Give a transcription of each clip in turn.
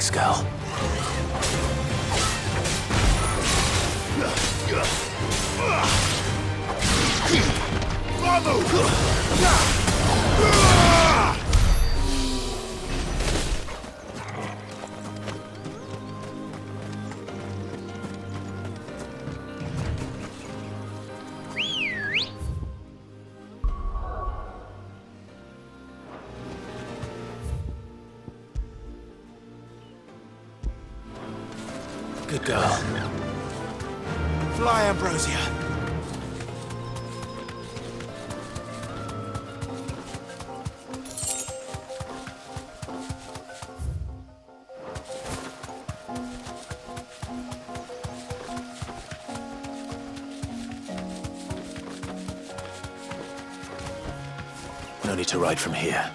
quick, Skull. Good girl. Fly, Ambrosia. No need to ride from here.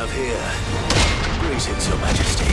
Here. Greetings, Your Majesty.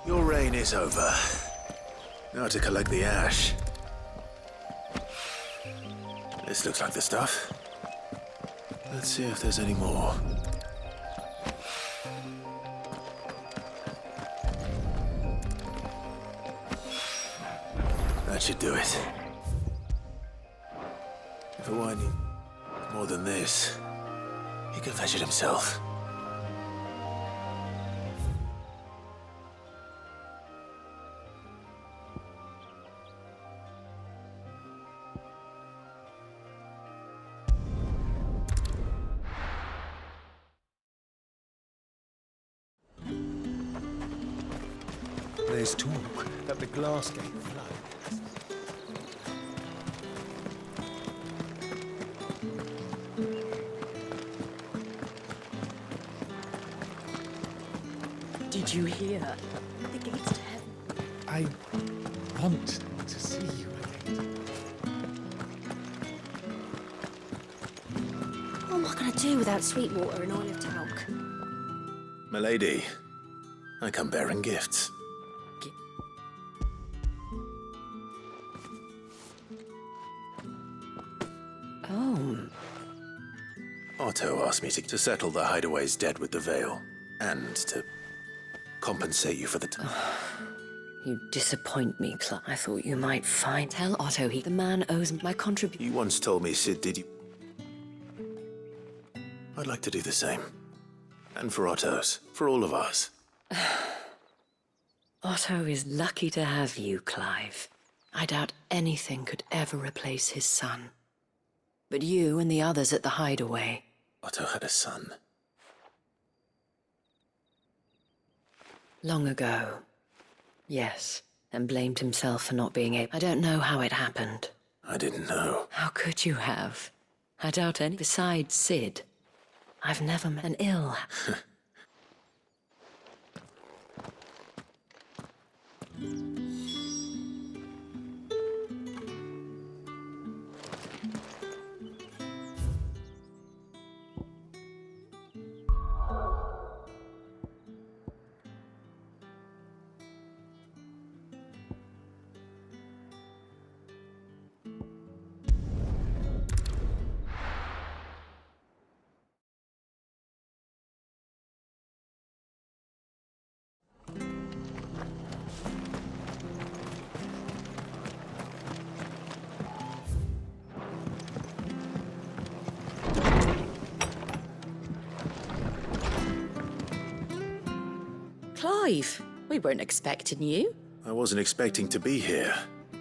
Your reign is over. Now to collect the ash. This looks like the stuff. Let's see if there's any more. That should do it. If it weren't more than this, he could fetch it himself. There's talk that the glass gate flood. Did you hear? The gates to heaven. I want to see you again. What am I going to do without Sweetwater and Olive Talc? Milady, I come bearing gifts. Oh. Otto asked me to settle the Hideaway's debt with the Veil, and to compensate you for the time. You disappoint me, Clark. I thought you might find. Tell Otto the man owes my contribution. You once told me, Sid, did you? I'd like to do the same. And for Otto's, for all of us. Otto is lucky to have you, Clive. I doubt anything could ever replace his son. But you and the others at the Hideaway. Otto had a son. Long ago. Yes, and blamed himself for not being able. I don't know how it happened. I didn't know. How could you have? I doubt any. Besides Sid, I've never met an ill. Clive, we weren't expecting you. I wasn't expecting to be here,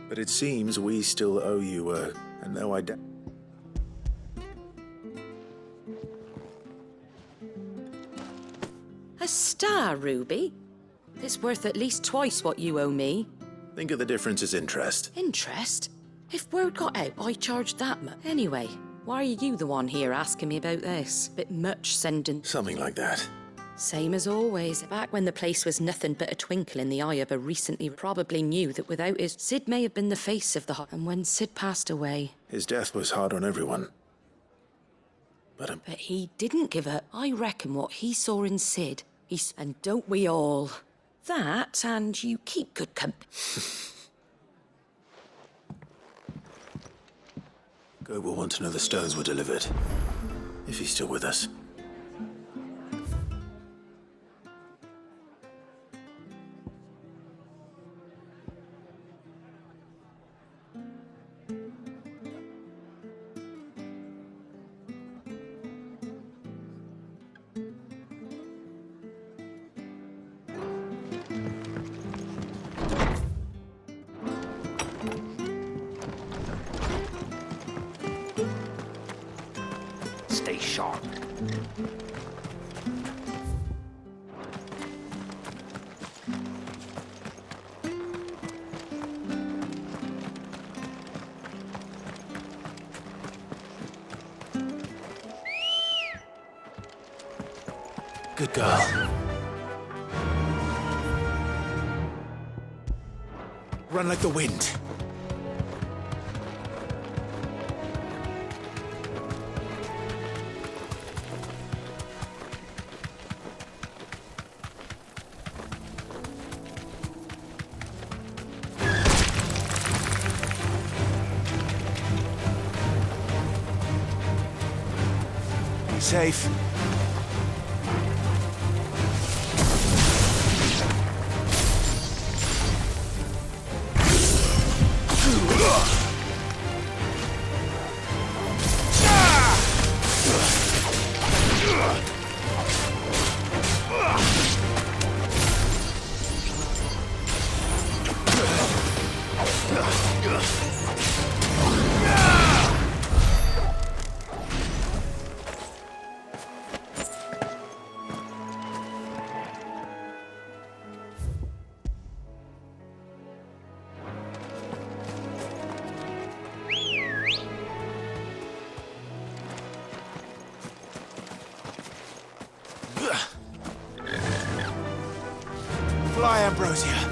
but it seems we still owe you and though I A star, Ruby. It's worth at least twice what you owe me. think of the difference as interest. Interest? If word got out, I charged that much. Anyway, why are you the one here asking me about this? Bit much sending. Something like that. Same as always. Back when the place was nothing but a twinkle in the eye of a recently probably knew that without his... Sid may have been the face of the and when Sid passed away... His death was hard on everyone. But he didn't give up. I reckon what he saw in Sid, and don't we all? That, and you keep good company. Gob will want to know the stones were delivered. If he's still with us. Stay sharp. Good girl. Run like the wind. Be safe. Ambrosia.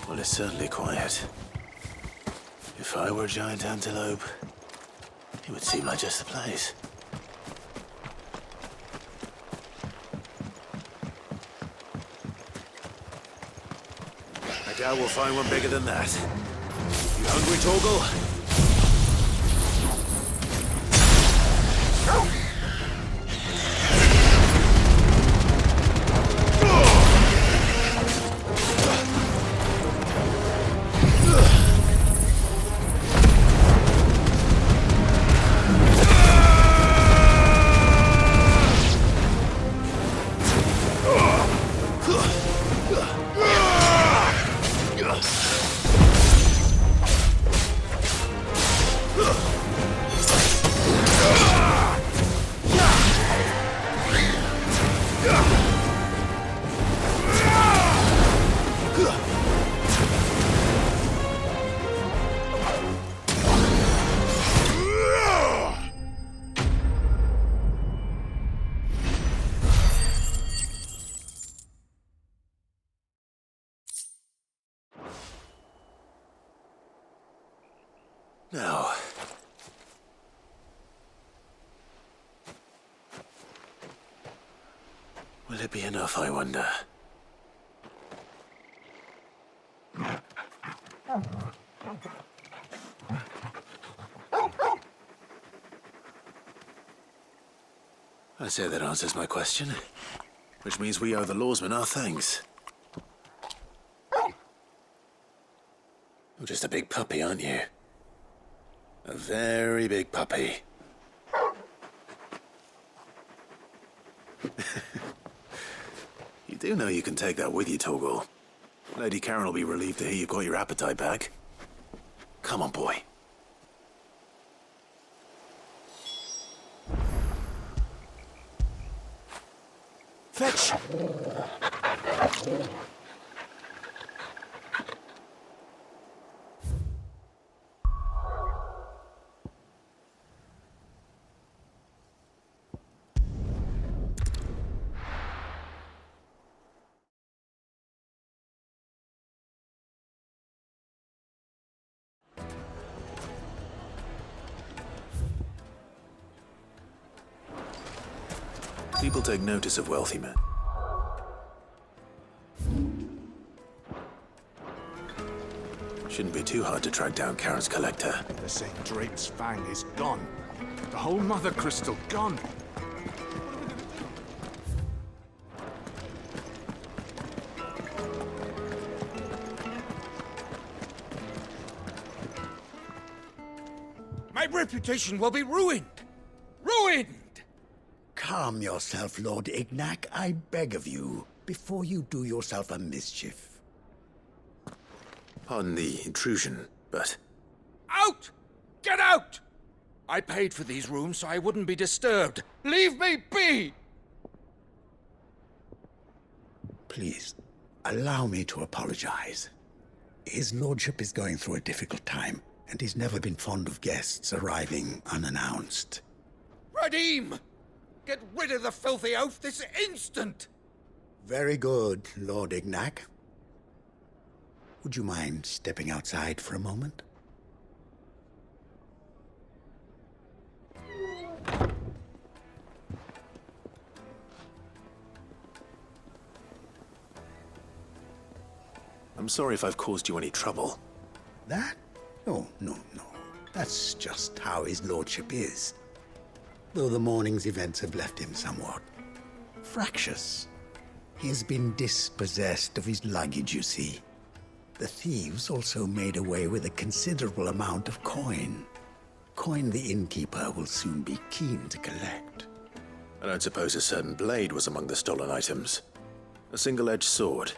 Well, it's certainly quiet. If I were a giant antelope, it would seem like just the place. I doubt we'll find one bigger than that. You hungry, Torgal? Now, will it be enough, I wonder? I say that answers my question, which means we owe the lawsmen our thanks. You're just a big puppy, aren't you? A very big puppy. You do know you can take that with you, Torgal. Lady Karen will be relieved to hear you've got your appetite back. Come on, boy. Fetch! People take notice of wealthy men. Shouldn't be too hard to track down Karen's collector. The St. Drake's Fang is gone. The whole Mother Crystal gone. My reputation will be ruined! Ruined! Calm yourself, Lord Ignac, I beg of you, before you do yourself a mischief. Pardon the intrusion, but... Out! Get out! I paid for these rooms so I wouldn't be disturbed. Leave me be! Please, allow me to apologize. His lordship is going through a difficult time, and he's never been fond of guests arriving unannounced. Radim! Get rid of the filthy oaf this instant! Very good, Lord Ignac. Would you mind stepping outside for a moment? I'm sorry if I've caused you any trouble. That? Oh, no. That's just how his lordship is. Though the morning's events have left him somewhat fractious. He has been dispossessed of his luggage, you see. The thieves also made away with a considerable amount of coin. Coin the innkeeper will soon be keen to collect. I don't suppose a certain blade was among the stolen items. A single-edged sword.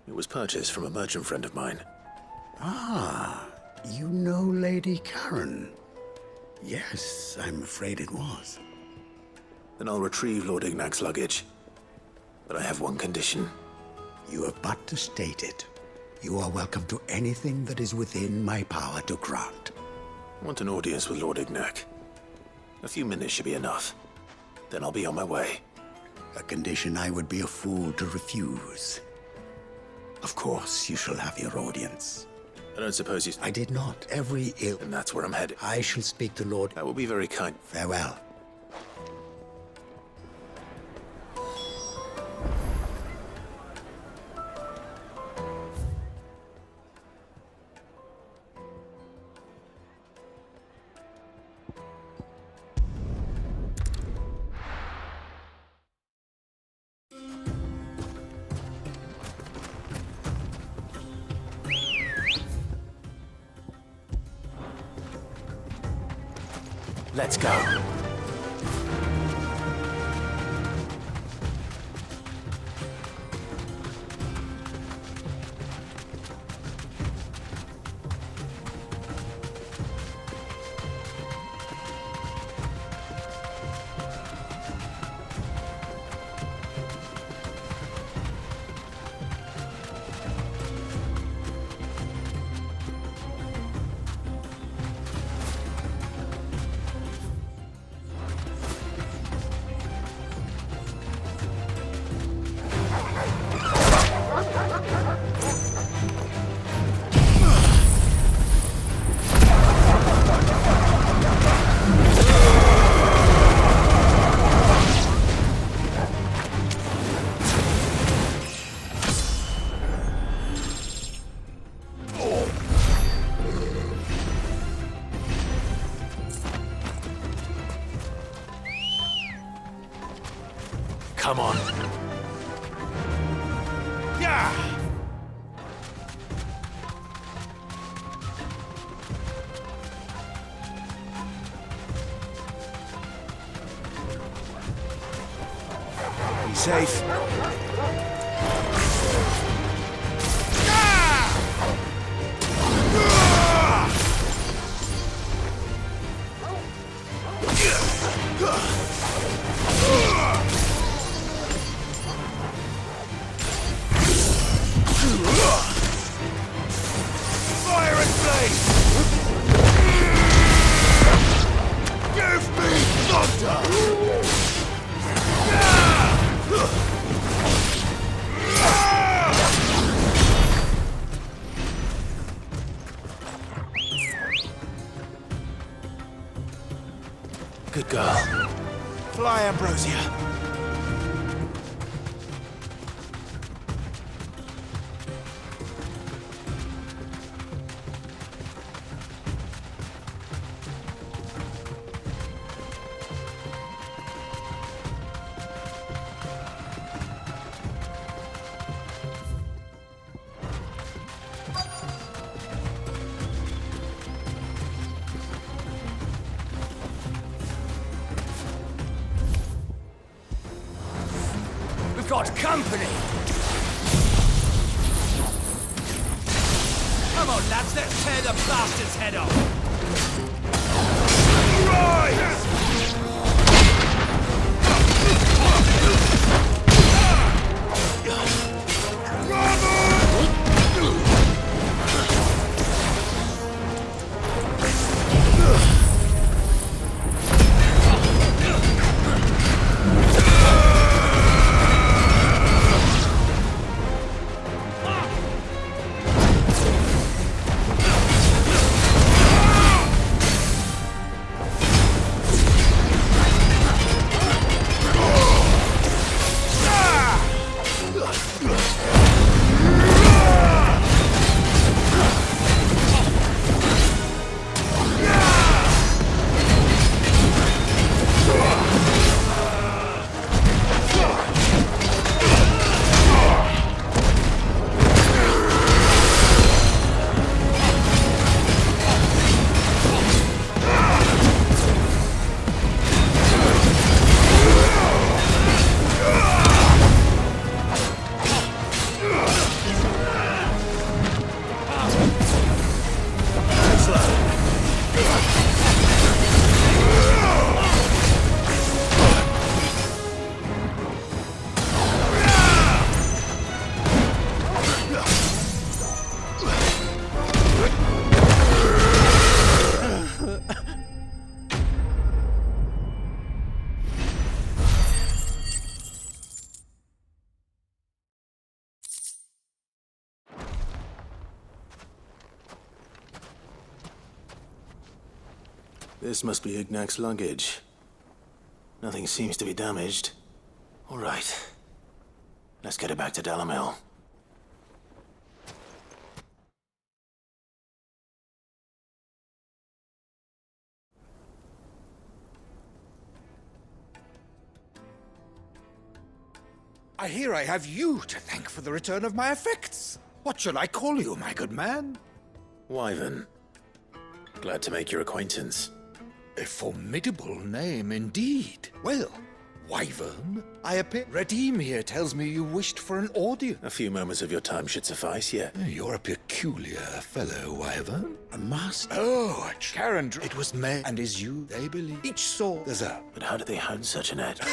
It was purchased from a merchant friend of mine. Ah, you know Lady Karen. Yes, I'm afraid it was. Then I'll retrieve Lord Ignac's luggage. But I have one condition. You have but to state it. You are welcome to anything that is within my power to grant. I want an audience with Lord Ignac. A few minutes should be enough. Then I'll be on my way. A condition I would be a fool to refuse. Of course, you shall have your audience. I don't suppose you... I did not. Every ill... And that's where I'm headed. I shall speak to Lord... That will be very kind. Farewell. Let's go. Come on. Yeah! Be safe. Fire and flame! Give me thunder! Good girl. Fly, Ambrosia. We've got company! Come on, lads, let's tear the bastard's head off! Rise! This must be Ignac's luggage. Nothing seems to be damaged. All right. Let's get it back to Delamil. I hear I have you to thank for the return of my effects. What shall I call you, my good man? Wyvern. Glad to make your acquaintance. A formidable name indeed. Well, Wyvern, I appear. Redeem here tells me you wished for an audience. A few moments of your time should suffice, yeah. You're a peculiar fellow, Wyvern. A master. Oh, Charon, it was May, and is you, they believe. Each saw deserve. But how did they hound such a net?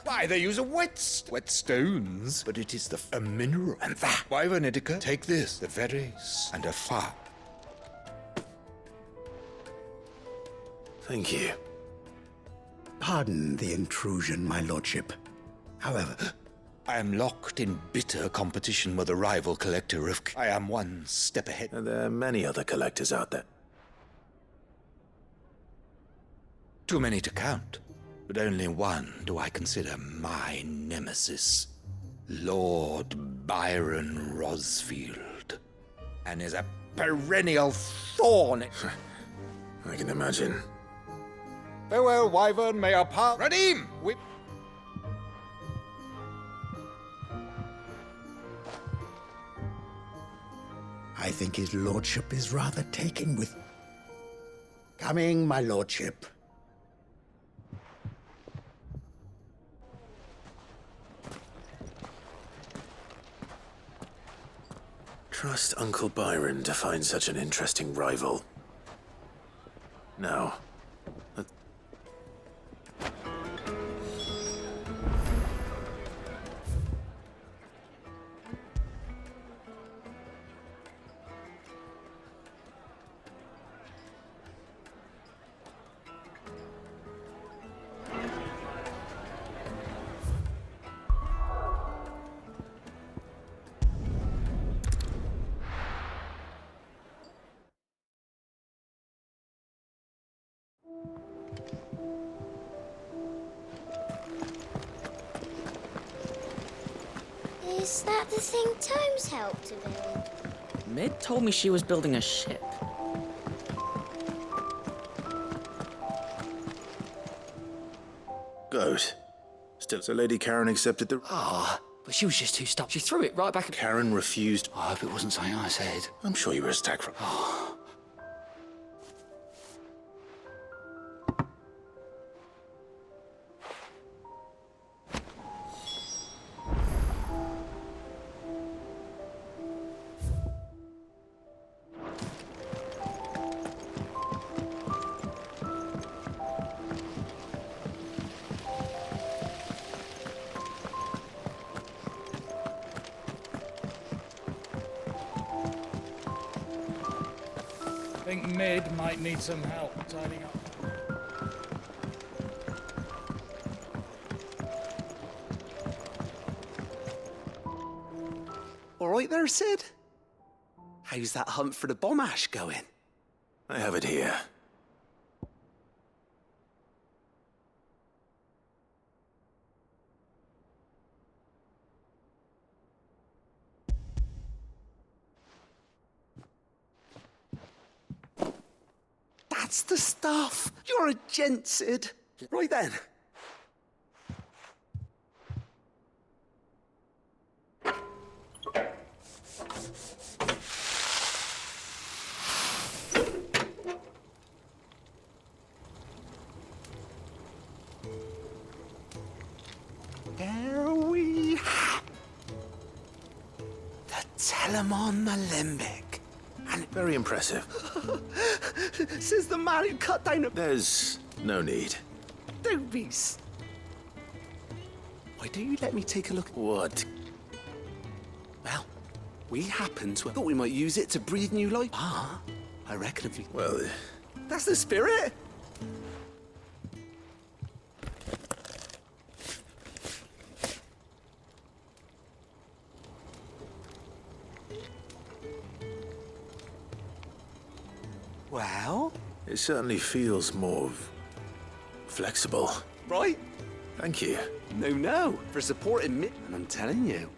Why, they use a wet stones. But it is a mineral. And that, Wyvern Idica, take this, the veris, and a fire. Thank you. Pardon the intrusion, my lordship. However, I am locked in bitter competition with a rival collector of... I am one step ahead. There are many other collectors out there. Too many to count, but only one do I consider my nemesis. Lord Byron Rosfield. And is a perennial thorn. I can imagine. Farewell, Wyvern, may our path... Redeem! I think his lordship is rather taken with... Coming, my lordship. Trust Uncle Byron to find such an interesting rival. Now, Is that the thing Tomes helped to build? Mid told me she was building a ship. Goat. Still, so Lady Karen accepted the... But she was just too stuck. She threw it right back at... Karen refused... I hope it wasn't something I said. I'm sure you were attacked from... I think Mid might need some help tidying up. All right there, Sid? How's that hunt for the bomb ash going? I have it here. That's the stuff. You're a gent, Sid. Right then. There we have the Telemon Alembic. And very impressive. Says the man who cut down a... There's no need. Don't be... Why don't you let me take a look? What? Well, we happen to... Thought we might use it to breathe new life. I reckon if we... Well, That's the spirit. Well, It certainly feels more flexible. Right? Thank you. No, for supporting me. And I'm telling you.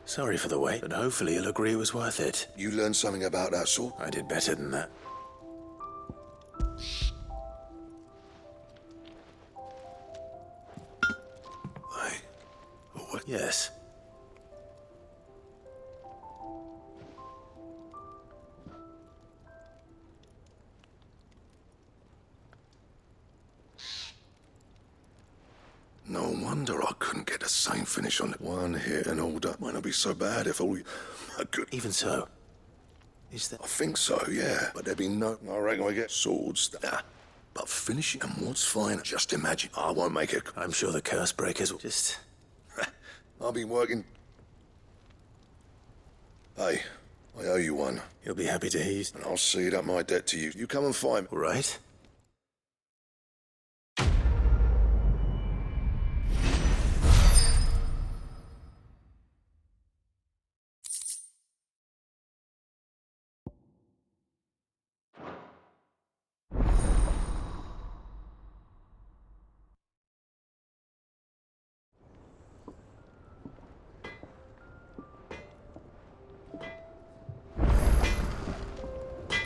Sorry for the wait, but hopefully you'll agree it was worth it. You learned something about that sword? I did better than that. What? Yes. No wonder I couldn't get the same finish on it. One hit and all done. Might not be so bad if all I could. Even so, is there... I think so, yeah. But there'd be no... I reckon we get swords. Nah. But finishing and what's fine, just imagine. I won't make it. I'm sure the curse breakers will just... I'll be working... Hey, I owe you one. You'll be happy to hear. And I'll cede up my debt to you. You come and find me. All right.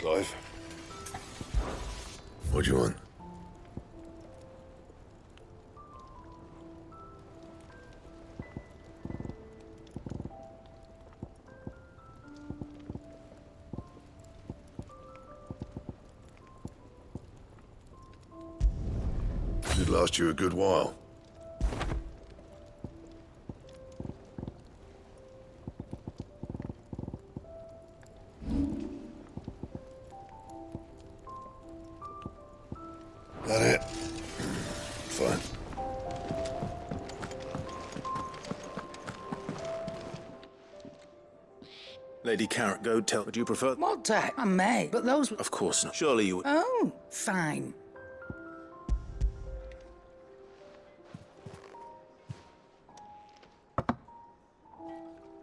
Clive? What do you want? It'd last you a good while. That it? Fine. Lady Carrot, go tell... Would you prefer... What I may, but those... Of course not. Surely you would... Oh, fine.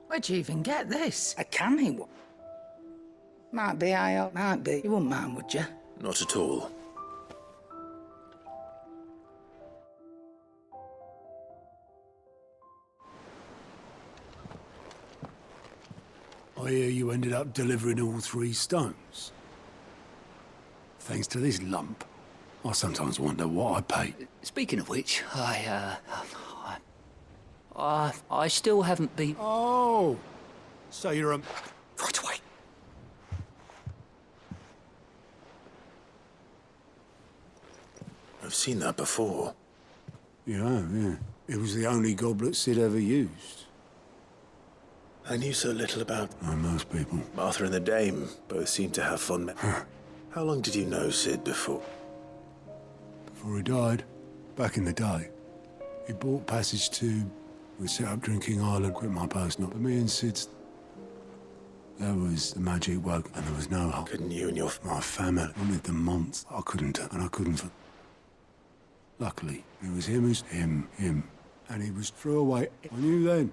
Where'd you even get this? A canny one? Might be, might be. You wouldn't mind, would you? Not at all. I hear you ended up delivering all 3 stones. Thanks to this lump. I sometimes wonder what I paid. Speaking of which, I still haven't been... Oh! So you're a... Right away. I've seen that before. Yeah. It was the only goblet Sid ever used. I knew so little about... Like most people. Martha and the Dame both seem to have fond... How long did you know Sid before? Before he died, back in the day. He bought passage to... We set up Drinking Island, quit my post, not but me and Sid's... There was the magic woke, and there was no hope. Couldn't you and your... My family wanted them months. I couldn't, and I couldn't for... Luckily, it was him who's... Him. And he was threw away. I knew then.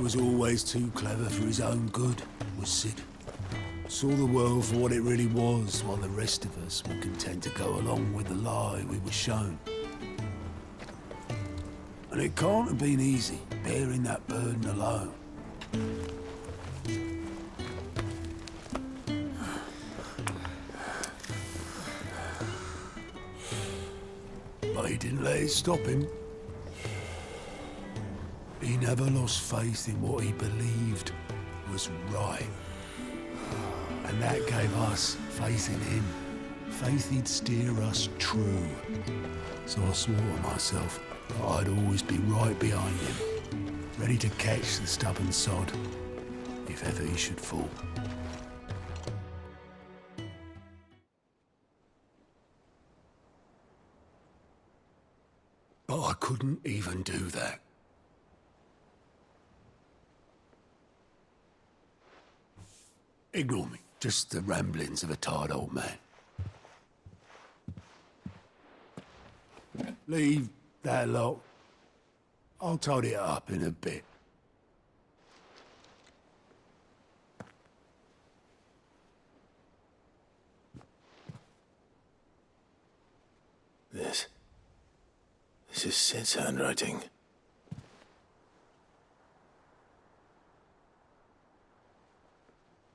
was always too clever for his own good, was Sid. Saw the world for what it really was, while the rest of us were content to go along with the lie we were shown. And it can't have been easy, bearing that burden alone. But he didn't let it stop him. He never lost faith in what he believed was right. And that gave us faith in him. Faith he'd steer us true. So I swore to myself that I'd always be right behind him, ready to catch the stubborn sod, if ever he should fall. But I couldn't even do that. Ignore me. Just the ramblings of a tired old man. Leave that lot. I'll tidy it up in a bit. This is Sid's handwriting.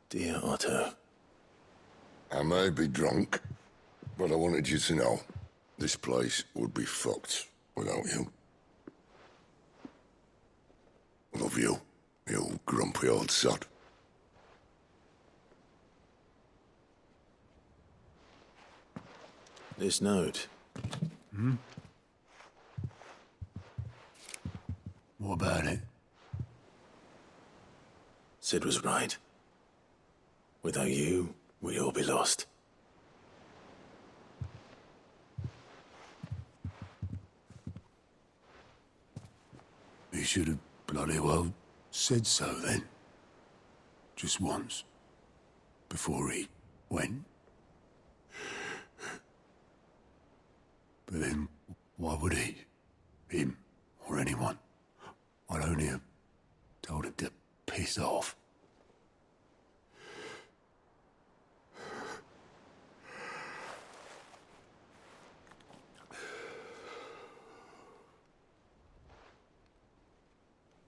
Dear Otto. I may be drunk, but I wanted you to know this place would be fucked without you. Love you, you grumpy old sod. This note. What about it? Sid was right. Without you, we'd all be lost. He should have bloody well said so then. Just once. Before he went. But then, why would he? Him, or anyone? I'd only have told him to piss off.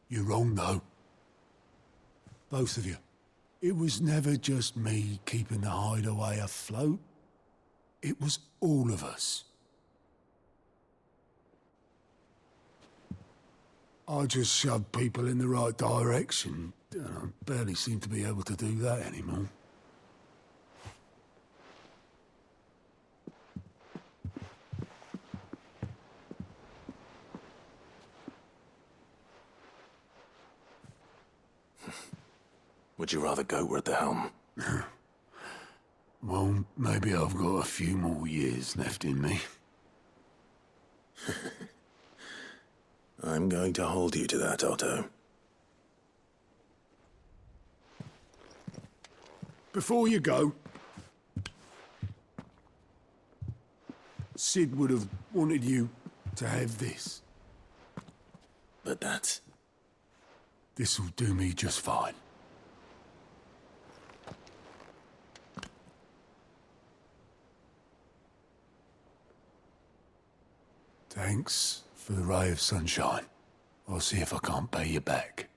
You're wrong, though. Both of you. It was never just me keeping the hideaway afloat. It was all of us. I just shoved people in the right direction, and I barely seem to be able to do that anymore. Would you rather go at the helm? Well, maybe I've got a few more years left in me. I'm going to hold you to that, Otto. Before you go, Sid would have wanted you to have this. But that's... This'll do me just fine. Thanks for the ray of sunshine. I'll see if I can't pay you back.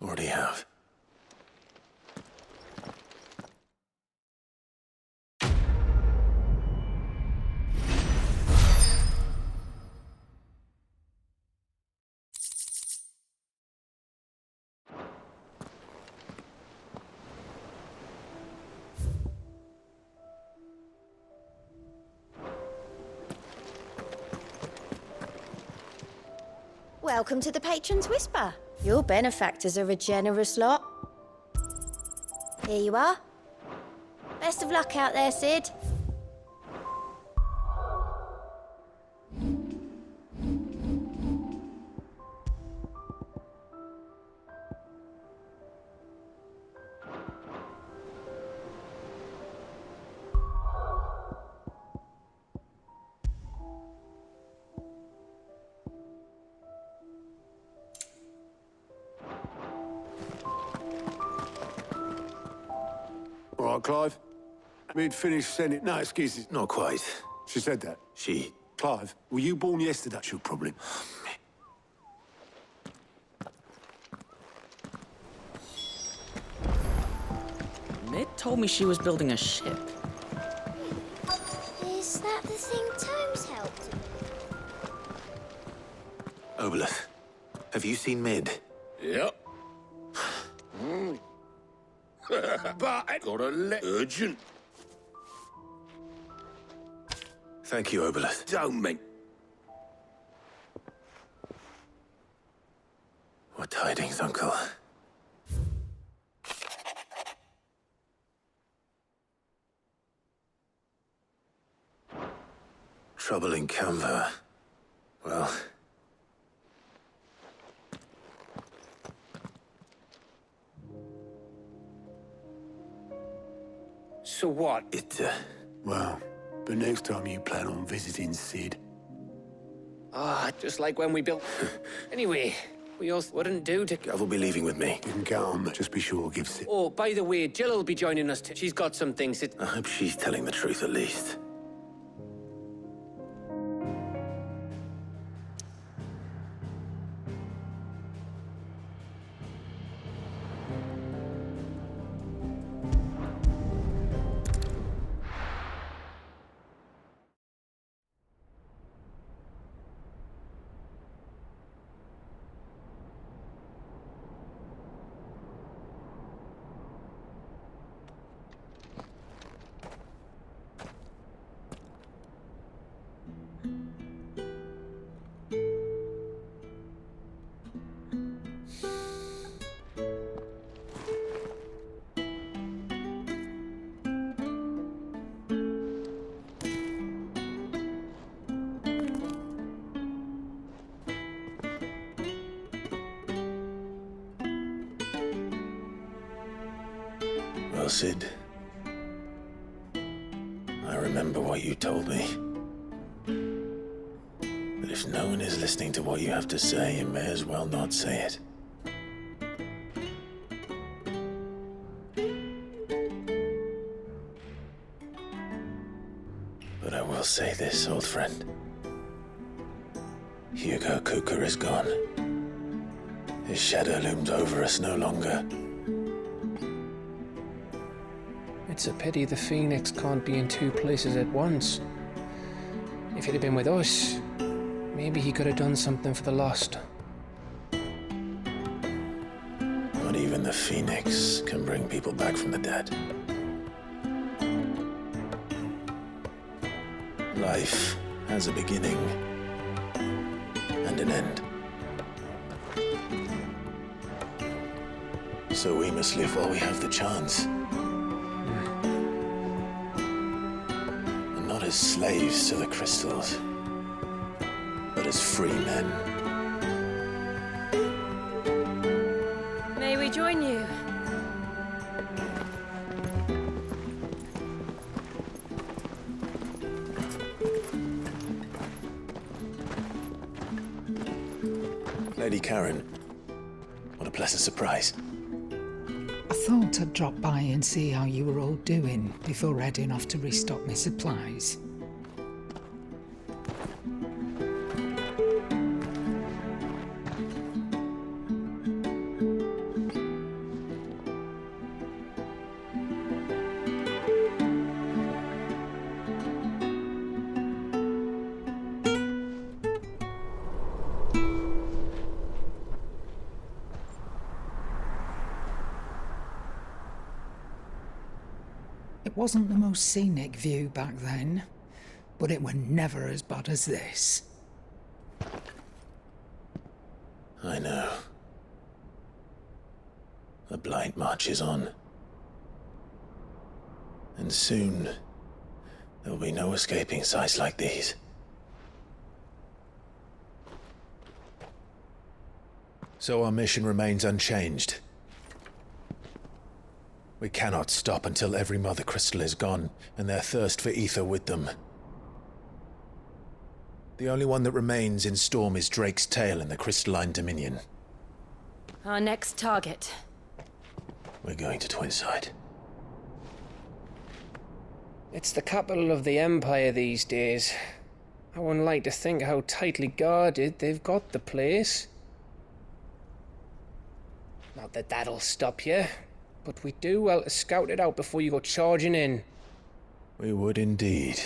Already have. Welcome to the Patron's Whisper. Your benefactors are a generous lot. Here you are. Best of luck out there, Sid. All right, Clive? Mid finished sending... No, excuses. Not quite. She said that. She... Clive, were you born yesterday? That's your problem. Mid told me she was building a ship. Is that the thing Tomes helped? Obeleth, have you seen Mid? Yep. But I got a urgent. Thank you, Obeleth. Don't mean. What tidings, Uncle? Trouble in Canva. Well... So what? Well, but next time you plan on visiting Sid. Just like when we built... Anyway, we all wouldn't do to... Gav will be leaving with me. You can count on me. Just be sure to give Sid... Oh, by the way, Jill will be joining us too. She's got some things that... I hope she's telling the truth at least. Well, Sid, I remember what you told me. That if no one is listening to what you have to say, you may as well not say it. But I will say this, old friend. Hugo Cooker is gone. His shadow looms over us no longer. It's a pity the Phoenix can't be in two places at once. If he'd have been with us, maybe he could have done something for the lost. Not even the Phoenix can bring people back from the dead. Life has a beginning and an end. So we must live while we have the chance. And not as slaves to the crystals, but as free men. May we join you? Lady Karen, what a pleasant surprise. I thought I'd drop by and see how you were all doing before heading off to restock my supplies. It wasn't the most scenic view back then, but it were never as bad as this. I know. The blight marches on. And soon, there will be no escaping sights like these. So our mission remains unchanged. We cannot stop until every Mother Crystal is gone, and their thirst for ether with them. The only one that remains in Storm is Drake's Tail in the Crystalline Dominion. Our next target. We're going to Twinside. It's the capital of the Empire these days. I wouldn't like to think how tightly guarded they've got the place. Not that that'll stop you, but we do well to scout it out before you go charging in. We would indeed.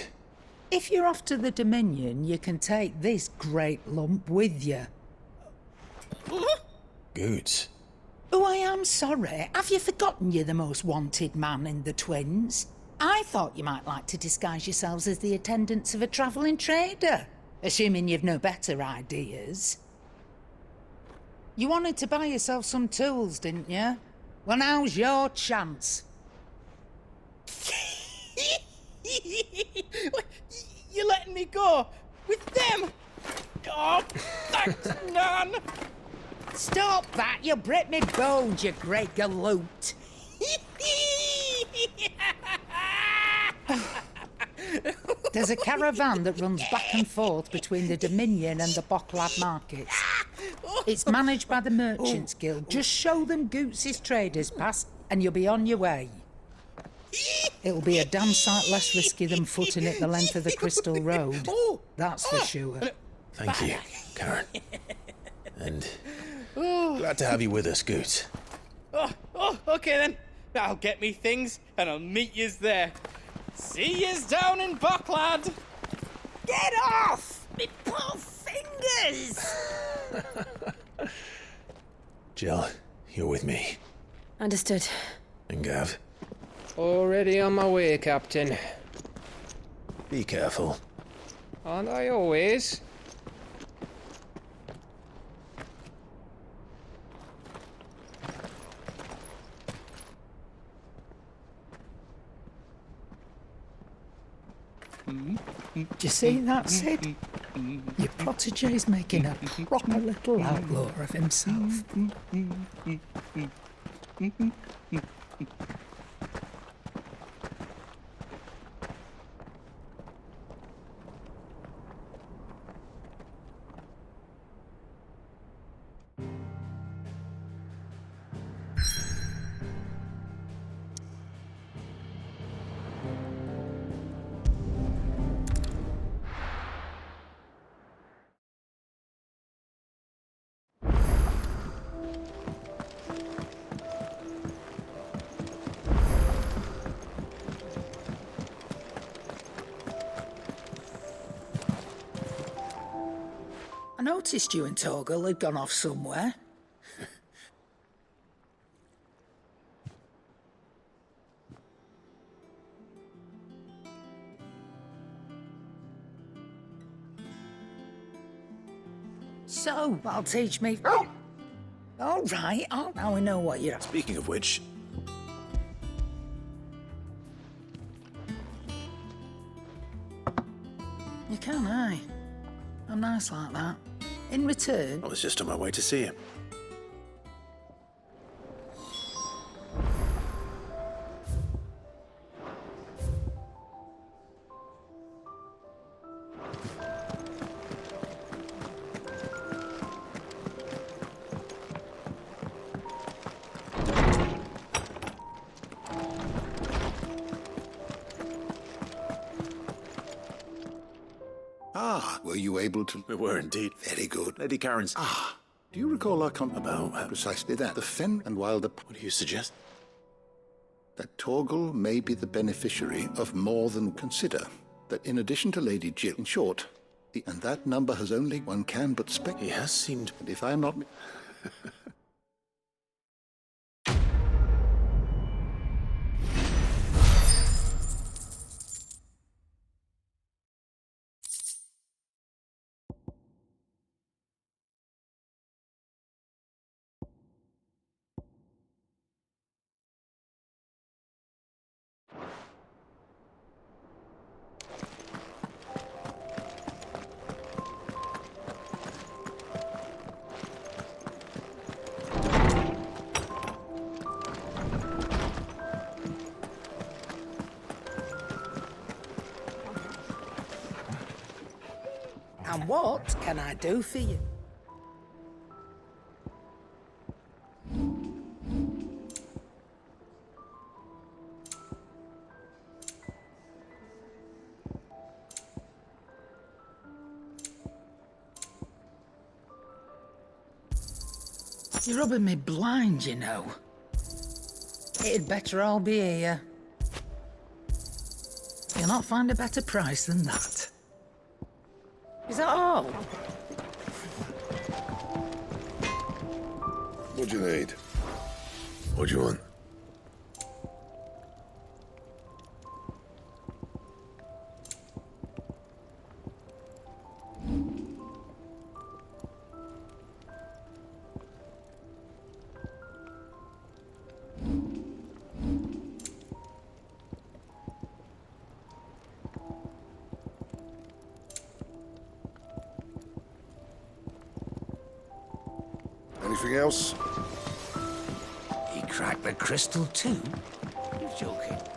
If you're off to the Dominion, you can take this great lump with you. Goods. Oh, I am sorry. Have you forgotten you're the most wanted man in the Twins? I thought you might like to disguise yourselves as the attendants of a travelling trader, assuming you've no better ideas. You wanted to buy yourself some tools, didn't you? Well, now's your chance. You're letting me go with them? Oh, thanks, Nan. Stop that! You'll break me bones, you great galoot. There's a caravan that runs back and forth between the Dominion and the Bocklad markets. It's managed by the Merchants Guild. Just show them Goots' traders pass and you'll be on your way. It'll be a damn sight less risky than footing it the length of the Crystal Road. That's for sure. Thank you, Karen. And glad to have you with us, Goot. Okay then. I'll get me things and I'll meet yous there. See yous down in Bocklad. Get off! Me poor fingers! Jill, you're with me. Understood. And Gav, Already on my way, Captain. be careful. Aren't I always? Do you see that, Sid? Your protege's making a proper little outlaw of himself. I noticed you and Torgal had gone off somewhere. So, that'll teach me. All right, now we know what you're. Speaking of which, You can, aye. I'm nice like that. In return, I was just on my way to see him. Ah, were you able to? We were indeed. Very good. Lady Karen's. Ah, do you recall our About precisely that? The Fen and while the... What do you suggest? That Torgal may be the beneficiary of more than consider. That in addition to Lady Jill, in short, and that number has only one can but spec. He has seemed. And if I'm not... and what can I do for you? You're rubbing me blind, you know. It'd better all be here. You'll not find a better price than that. Is that all? What do you need? What do you want? Anything else? He cracked the crystal too? You're joking.